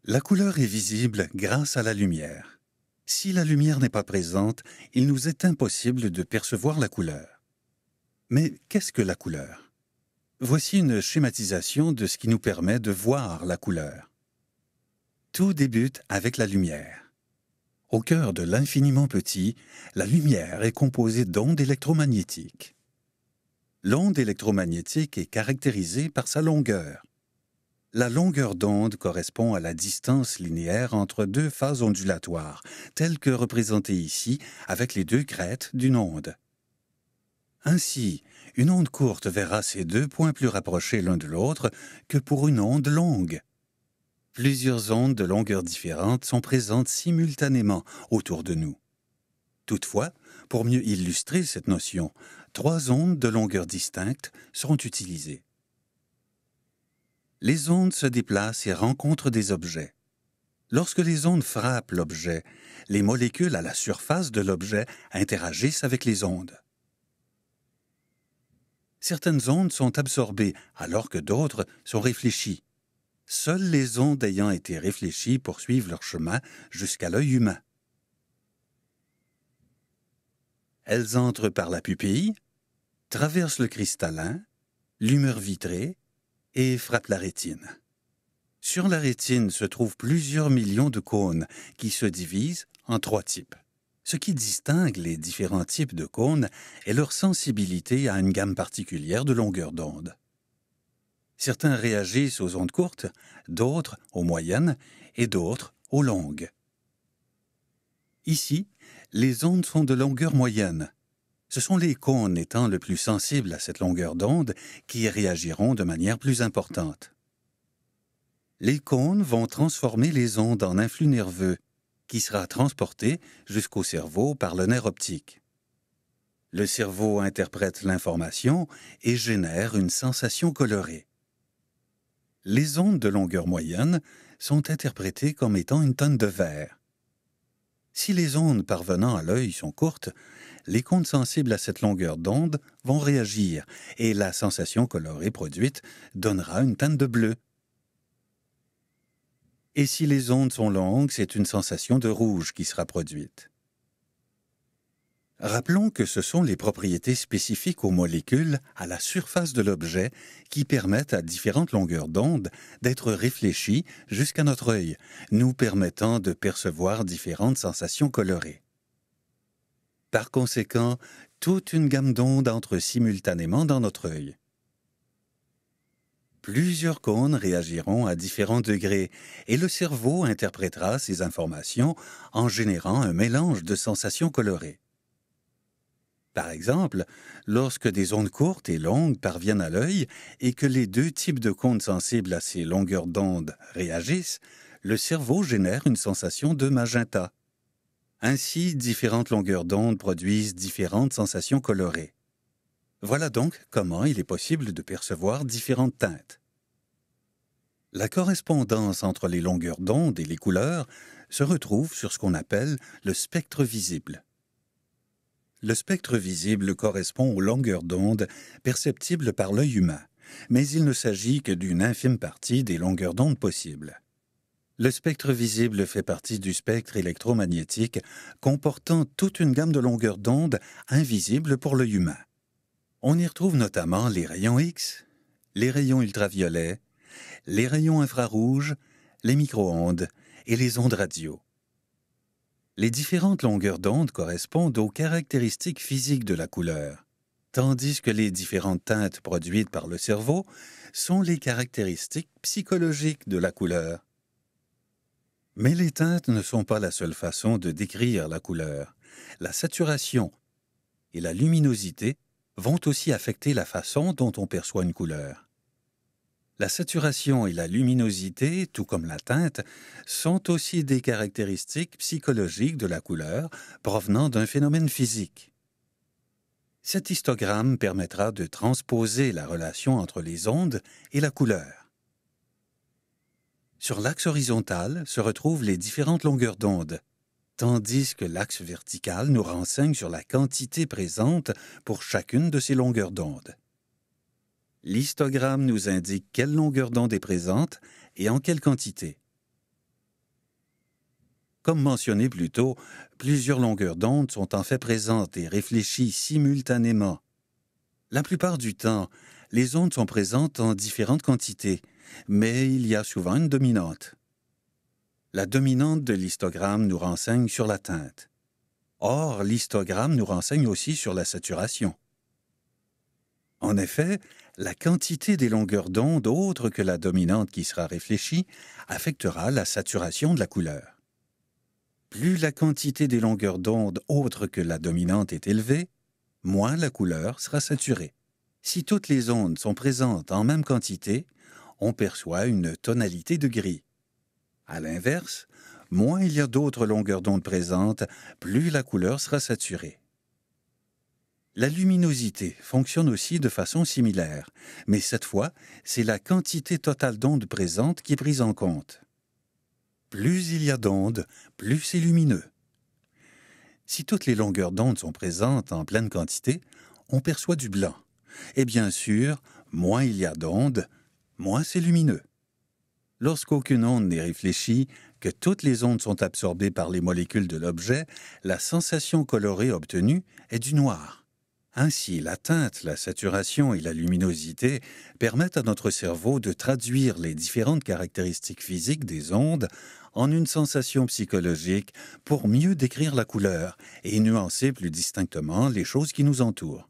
La couleur est visible grâce à la lumière. Si la lumière n'est pas présente, il nous est impossible de percevoir la couleur. Mais qu'est-ce que la couleur? Voici une schématisation de ce qui nous permet de voir la couleur. Tout débute avec la lumière. Au cœur de l'infiniment petit, la lumière est composée d'ondes électromagnétiques. L'onde électromagnétique est caractérisée par sa longueur. La longueur d'onde correspond à la distance linéaire entre deux phases ondulatoires, telle que représentée ici avec les deux crêtes d'une onde. Ainsi, une onde courte verra ses deux points plus rapprochés l'un de l'autre que pour une onde longue. Plusieurs ondes de longueur différente sont présentes simultanément autour de nous. Toutefois, pour mieux illustrer cette notion, trois ondes de longueur distincte seront utilisées. Les ondes se déplacent et rencontrent des objets. Lorsque les ondes frappent l'objet, les molécules à la surface de l'objet interagissent avec les ondes. Certaines ondes sont absorbées alors que d'autres sont réfléchies. Seules les ondes ayant été réfléchies poursuivent leur chemin jusqu'à l'œil humain. Elles entrent par la pupille, traversent le cristallin, l'humeur vitrée et frappent la rétine. Sur la rétine se trouvent plusieurs millions de cônes qui se divisent en trois types. Ce qui distingue les différents types de cônes est leur sensibilité à une gamme particulière de longueurs d'onde. Certains réagissent aux ondes courtes, d'autres aux moyennes et d'autres aux longues. Ici, les ondes sont de longueur moyenne. Ce sont les cônes étant le plus sensibles à cette longueur d'onde qui réagiront de manière plus importante. Les cônes vont transformer les ondes en influx nerveux, qui sera transporté jusqu'au cerveau par le nerf optique. Le cerveau interprète l'information et génère une sensation colorée. Les ondes de longueur moyenne sont interprétées comme étant une tonne de vert. Si les ondes parvenant à l'œil sont courtes, les cônes sensibles à cette longueur d'onde vont réagir et la sensation colorée produite donnera une teinte de bleu. Et si les ondes sont longues, c'est une sensation de rouge qui sera produite. Rappelons que ce sont les propriétés spécifiques aux molécules à la surface de l'objet qui permettent à différentes longueurs d'onde d'être réfléchies jusqu'à notre œil, nous permettant de percevoir différentes sensations colorées. Par conséquent, toute une gamme d'ondes entre simultanément dans notre œil. Plusieurs cônes réagiront à différents degrés et le cerveau interprétera ces informations en générant un mélange de sensations colorées. Par exemple, lorsque des ondes courtes et longues parviennent à l'œil et que les deux types de cônes sensibles à ces longueurs d'onde réagissent, le cerveau génère une sensation de magenta. Ainsi, différentes longueurs d'onde produisent différentes sensations colorées. Voilà donc comment il est possible de percevoir différentes teintes. La correspondance entre les longueurs d'onde et les couleurs se retrouve sur ce qu'on appelle le spectre visible. Le spectre visible correspond aux longueurs d'onde perceptibles par l'œil humain, mais il ne s'agit que d'une infime partie des longueurs d'onde possibles. Le spectre visible fait partie du spectre électromagnétique comportant toute une gamme de longueurs d'onde invisibles pour l'œil humain. On y retrouve notamment les rayons X, les rayons ultraviolets, les rayons infrarouges, les micro-ondes et les ondes radio. Les différentes longueurs d'onde correspondent aux caractéristiques physiques de la couleur, tandis que les différentes teintes produites par le cerveau sont les caractéristiques psychologiques de la couleur. Mais les teintes ne sont pas la seule façon de décrire la couleur. La saturation et la luminosité vont aussi affecter la façon dont on perçoit une couleur. La saturation et la luminosité, tout comme la teinte, sont aussi des caractéristiques psychologiques de la couleur provenant d'un phénomène physique. Cet histogramme permettra de transposer la relation entre les ondes et la couleur. Sur l'axe horizontal se retrouvent les différentes longueurs d'onde, tandis que l'axe vertical nous renseigne sur la quantité présente pour chacune de ces longueurs d'onde. L'histogramme nous indique quelle longueur d'onde est présente et en quelle quantité. Comme mentionné plus tôt, plusieurs longueurs d'onde sont en fait présentes et réfléchies simultanément. La plupart du temps, les ondes sont présentes en différentes quantités, mais il y a souvent une dominante. La dominante de l'histogramme nous renseigne sur la teinte. Or, l'histogramme nous renseigne aussi sur la saturation. En effet, la quantité des longueurs d'onde autres que la dominante qui sera réfléchie affectera la saturation de la couleur. Plus la quantité des longueurs d'onde autres que la dominante est élevée, moins la couleur sera saturée. Si toutes les ondes sont présentes en même quantité, on perçoit une tonalité de gris. À l'inverse, moins il y a d'autres longueurs d'onde présentes, plus la couleur sera saturée. La luminosité fonctionne aussi de façon similaire, mais cette fois, c'est la quantité totale d'ondes présentes qui est prise en compte. Plus il y a d'ondes, plus c'est lumineux. Si toutes les longueurs d'onde sont présentes en pleine quantité, on perçoit du blanc. Et bien sûr, moins il y a d'ondes, moins c'est lumineux. Lorsqu'aucune onde n'est réfléchie, que toutes les ondes sont absorbées par les molécules de l'objet, la sensation colorée obtenue est du noir. Ainsi, la teinte, la saturation et la luminosité permettent à notre cerveau de traduire les différentes caractéristiques physiques des ondes en une sensation psychologique pour mieux décrire la couleur et nuancer plus distinctement les choses qui nous entourent.